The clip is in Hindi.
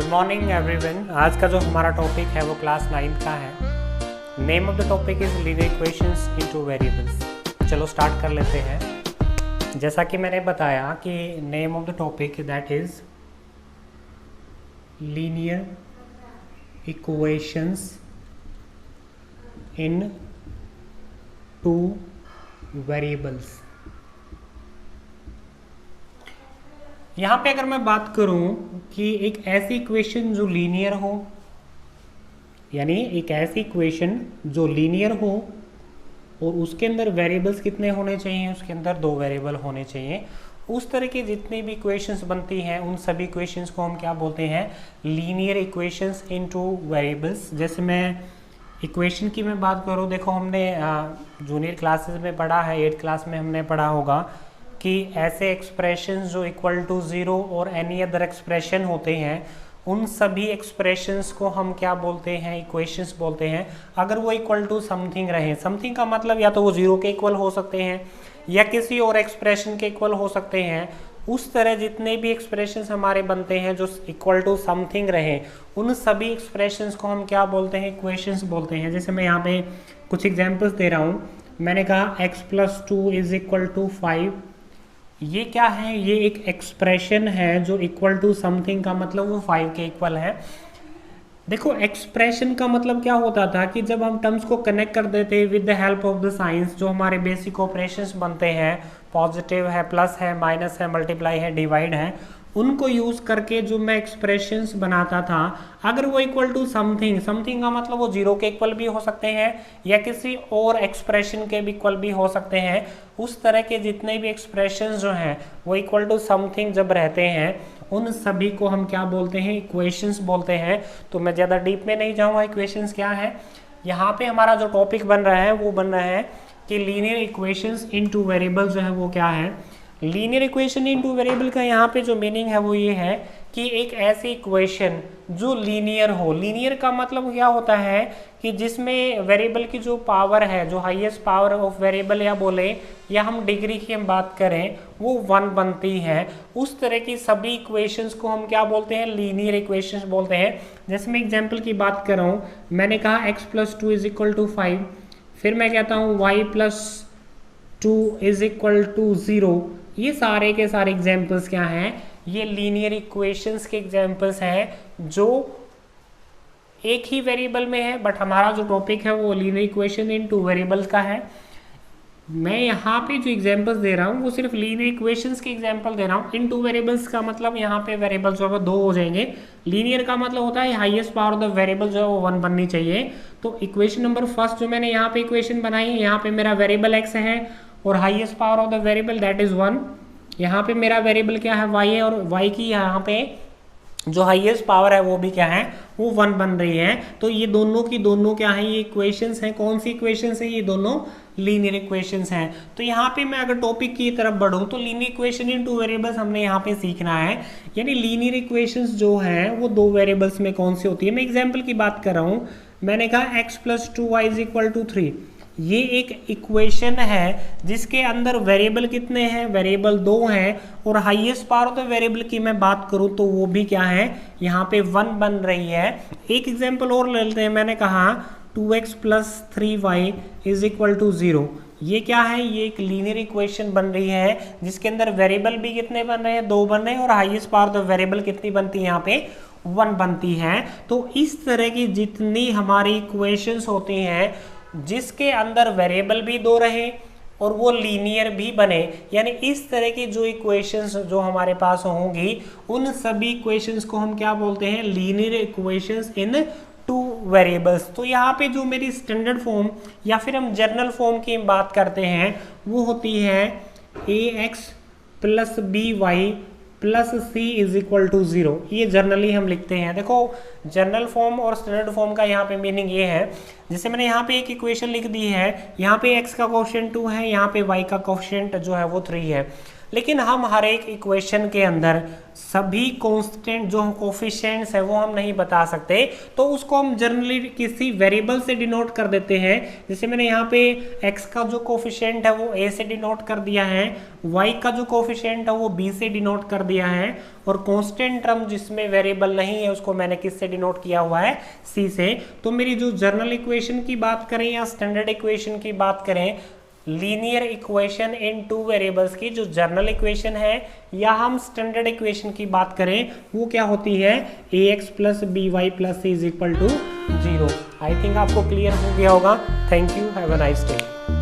Good morning everyone. आज का जो हमारा टॉपिक है वो क्लास 9 का है। Name of the topic is linear equations into variables. चलो स्टार्ट कर लेते हैं। जैसा कि मैंने बताया कि name of the topic that is linear equations in two variables. यहाँ पे अगर मैं बात करूं कि एक ऐसी इक्वेशन जो लीनियर हो, यानी एक ऐसी इक्वेशन जो लीनियर हो और उसके अंदर वेरिएबल्स कितने होने चाहिए, उसके अंदर 2 वेरिएबल होने चाहिए, उस तरह की जितनी भी इक्वेशंस बनती हैं उन सभी इक्वेशंस को हम क्या बोलते हैं, लीनियर इक्वेशंस इनटू वेरिएबल्स। जैसे मैं इक्वेशन की मैं बात करूं, देखो हमने जूनियर क्लासेस में पढ़ा है, 8th क्लास में हमने पढ़ा होगा कि ऐसे एक्सप्रेशंस जो इक्वल टू 0 और एनी अदर एक्सप्रेशन होते हैं उन सभी एक्सप्रेशंस को हम क्या बोलते हैं, इक्वेशंस बोलते हैं। अगर वो इक्वल टू समथिंग रहे, समथिंग का मतलब या तो वो 0 के इक्वल हो सकते हैं या किसी और एक्सप्रेशन के इक्वल हो सकते हैं, उस तरह जितने भी एक्सप्रेशंस हमारे बनते हैं जो इक्वल टू समथिंग रहे उन सभी एक्सप्रेशंस को हम क्या बोलते हैं, इक्वेशंस बोलते हैं। जैसे मैं यहाँ पे कुछ एग्जाम्पल्स दे रहा हूँ। मैंने कहा x+2 इज इक्वल टू 5। ये क्या है, ये एक एक्सप्रेशन है जो इक्वल टू समथिंग का मतलब वो 5 के इक्वल है। देखो एक्सप्रेशन का मतलब क्या होता था कि जब हम टर्म्स को कनेक्ट कर देते with the help of the science, जो हमारे बेसिक ऑपरेशंस बनते हैं, पॉजिटिव है, प्लस है, माइनस है, मल्टीप्लाई है, डिवाइड है, उनको यूज करके जो मैं एक्सप्रेशंस बनाता था, अगर वो इक्वल टू समथिंग, समथिंग का मतलब वो 0 के इक्वल भी हो सकते हैं या किसी और एक्सप्रेशन के भी इक्वल भी हो सकते हैं, उस तरह के जितने भी एक्सप्रेशंस जो हैं वो इक्वल टू समथिंग जब रहते हैं उन सभी को हम क्या बोलते हैं, इक्वेशंस बोलते हैं। तो मैं ज़्यादा डीप में नहीं जाऊँगा इक्वेशंस क्या है। यहाँ पे हमारा जो टॉपिक बन रहा है वो बन रहा है कि लीनियर इक्वेशंस इनटू वेरिएबल जो है वो क्या है। लीनियर इक्वेशन इनटू वेरिएबल का यहाँ पे जो मीनिंग है वो ये है कि एक ऐसी इक्वेशन जो लीनियर हो। लीनियर का मतलब क्या होता है कि जिसमें वेरिएबल की जो पावर है, जो हाईएस्ट पावर ऑफ वेरिएबल या बोले या हम डिग्री की हम बात करें, वो 1 बनती है। उस तरह की सभी इक्वेशंस को हम क्या बोलते हैं, लीनियर इक्वेशंस बोलते हैं। जैसे मैं एग्जाम्पल की बात कर रहा हूँ, मैंने कहा x+2 इज इक्वल टू 5, फिर मैं कहता हूँ y+2 इज इक्वल टू 0। ये सारे के सारे एग्जाम्पल्स क्या हैं, ये लीनियर इक्वेशंस के एग्जाम्पल्स हैं जो एक ही वेरिएबल में है, बट हमारा जो टॉपिक है वो लीनियर इक्वेशन इनटू वेरिएबल्स का है। मैं यहाँ पे जो एग्जाम्पल्स दे रहा हूँ वो सिर्फ लीनियर इक्वेशंस के एग्जाम्पल दे रहा हूँ। इनटू वेरिएबल्स का मतलब यहाँ पे वेरिएबल्स जो है 2 हो जाएंगे। लीनियर का मतलब होता है highest power of the variable जो है वो 1 बननी चाहिए। तो इक्वेशन नंबर फर्स्ट जो मैंने यहाँ पे इक्वेशन बनाई है, यहाँ पे मेरा वेरिएबल x है और highest power of the variable that is 1। यहाँ पे मेरा वेरिएबल क्या है, y है, और y की यहाँ पे जो हाईएस्ट पावर है वो भी क्या है, वो 1 बन रही है। तो ये दोनों की दोनों क्या है, ये इक्वेशंस हैं। कौन सी इक्वेशंस हैं, ये दोनों लीनियर इक्वेशंस हैं। तो यहाँ पे मैं अगर टॉपिक की तरफ बढ़ूँ तो लीनियर इक्वेशन इनटू वेरिएबल्स हमने यहाँ पे सीखना है। यानी लीनियर इक्वेशंस जो हैं वो 2 वेरिएबल्स में कौन सी होती है। मैं एग्जाम्पल की बात कर रहा हूँ। मैंने कहा x+2y इज इक्वल टू 3। ये एक इक्वेशन है जिसके अंदर वेरिएबल कितने हैं, वेरिएबल 2 हैं, और highest power of the variable की मैं बात करूं तो वो भी क्या है, यहाँ पे 1 बन रही है। एक एग्जांपल और ले लेते हैं। मैंने कहा 2x + 3y is equal to 0। ये क्या है, ये एक लीनियर इक्वेशन बन रही है जिसके अंदर वेरिएबल भी कितने बन रहे हैं, 2 बन रहे हैं, और highest power of the variable कितनी बनती है, यहाँ पे 1 बनती है। तो इस तरह की जितनी हमारी इक्वेशंस होती हैं जिसके अंदर वेरिएबल भी 2 रहे और वो लीनियर भी बने, यानी इस तरह की जो इक्वेशंस जो हमारे पास होंगी उन सभी इक्वेशंस को हम क्या बोलते हैं, लीनियर इक्वेशंस इन 2 वेरिएबल्स। तो यहाँ पे जो मेरी स्टैंडर्ड फॉर्म या फिर हम जनरल फॉर्म की बात करते हैं वो होती है ax + by + c is equal to 0। ये जनरली हम लिखते हैं। देखो जनरल फॉर्म और स्टैंडर्ड फॉर्म का यहाँ पे मीनिंग ये है, जैसे मैंने यहाँ पे एक इक्वेशन लिख दी है, यहाँ पे x का कोफिशिएंट 2 है, यहाँ पे y का कोफिशिएंट जो है वो 3 है। लेकिन हम हर एक इक्वेशन के अंदर सभी कांस्टेंट जो कोफिशिएंट्स है वो हम नहीं बता सकते, तो उसको हम जनरली किसी वेरिएबल से डिनोट कर देते हैं। जैसे मैंने यहाँ पे x का जो कोफिशिएंट है वो a से डिनोट कर दिया है, y का जो कोफिशिएंट है वो b से डिनोट कर दिया है, और कांस्टेंट टर्म जिसमें वेरिएबल नहीं है उसको मैंने किससे डिनोट किया हुआ है, c से। तो मेरी जो जनरल इक्वेशन की बात करें या स्टैंडर्ड इक्वेशन की बात करें, linear equation in two variables की जो जनरल इक्वेशन है या हम स्टैंडर्ड इक्वेशन की बात करें वो क्या होती है, ax plus B Y plus C is equal to 0। I think आपको क्लियर हो गया होगा। Thank you, have a nice day.